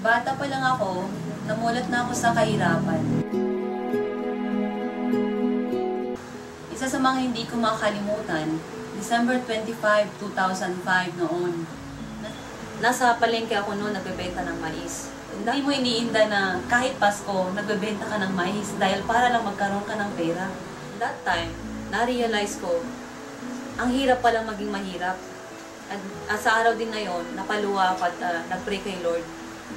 Bata pa lang ako, namulat na ako sa kahirapan. Isa sa mga hindi ko makakalimutan, December 25, 2005 noon. Nasa palengke ako noon, nagbebenta ng mais. Hindi mo iniinda na kahit Pasko, nagbebenta ka ng mais dahil para lang magkaroon ka ng pera. That time, na-realize ko, ang hirap palang maging mahirap. At sa araw din na yon, napaluwa ako at nag-pray kay Lord.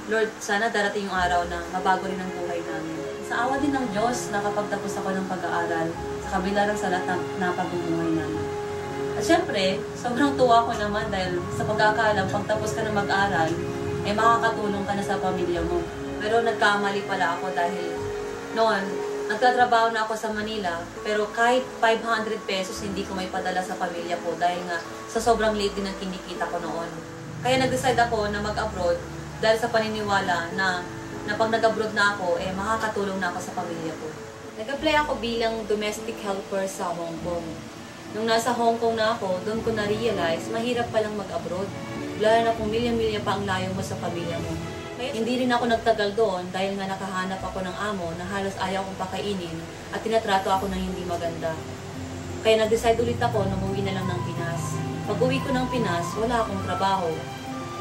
Lord, sana darating yung araw na mabago rin ang buhay namin. Sa awa din ng Diyos, nakapagtapos ako ng pag-aaral sa kabila ng salat na pagbubuhay namin. At syempre, sobrang tuwa ko naman dahil sa pagkakaalam, pagtapos ka na mag-aral, eh makakatulong ka na sa pamilya mo. Pero nagkamali pala ako dahil noon, nagtatrabaho na ako sa Manila, pero kahit 500 pesos hindi ko may padala sa pamilya ko dahil nga sa sobrang liit din ang kinikita ko noon. Kaya nag-decide ako na mag-abroad dahil sa paniniwala na pag nag-abroad na ako, eh makakatulong na ako sa pamilya ko. Nag-apply ako bilang domestic helper sa Hong Kong. Nung nasa Hong Kong na ako, doon ko na-realize, mahirap palang mag-abroad. Lalo na kung milya-milya pa ang layo mo sa pamilya mo. Kaya hindi rin ako nagtagal doon dahil nga nakahanap ako ng amo na halos ayaw kong pakainin at tinatrato ako ng hindi maganda. Kaya nag-decide ulit ako na umuwi na lang ng Pinas. Pag-uwi ko ng Pinas, wala akong trabaho.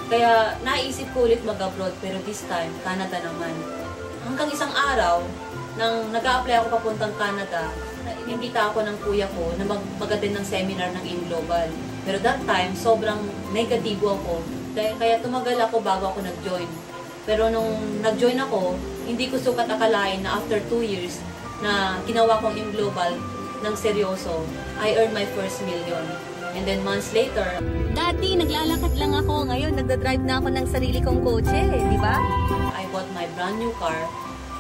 Kaya naisip ko ulit mag-abroad pero this time, Canada naman. Hanggang isang araw, nang nag-a-apply ako papuntang Canada, inimbita ako ng kuya ko na mag-attend ng seminar ng InGlobal. Pero that time, sobrang negatibo ako. Kaya tumagal ako bago ako nag-join. Pero nung nag-join ako, hindi ko sukat akalain na after 2 years na ginawa kong InGlobal ng seryoso, I earned my first million. And then months later, dati naglalakad lang ako, ngayon nagdadrive na ako ng sarili kong kotse, di ba? I bought my brand new car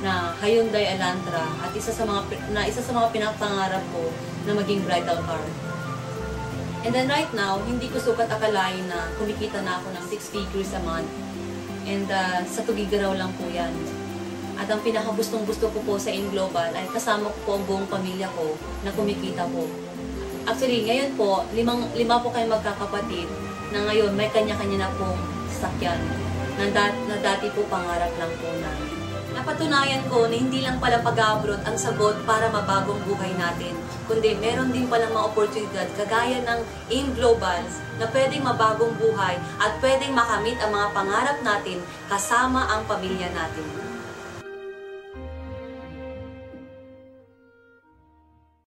na Hyundai Elantra at isa sa mga pinapangarap ko na maging bridal car. And then right now, hindi ko sukat akalain na kumikita na ako ng 6 figures a month. And sa Tugigaraw lang po yan. At ang pinakagustong-gusto ko po sa InGlobal ay kasama ko po ang buong pamilya ko na kumikita po. Actually, ngayon po, lima po kayo magkakapatid na ngayon may kanya-kanya na pong sasakyan na dati po pangarap lang po namin. Napatunayan ko na hindi lang pala pag-abroad ang sagot para mabagong buhay natin, kundi meron din palang mga oportunidad kagaya ng InGlobal na pwedeng mabagong buhay at pwedeng makamit ang mga pangarap natin kasama ang pamilya natin.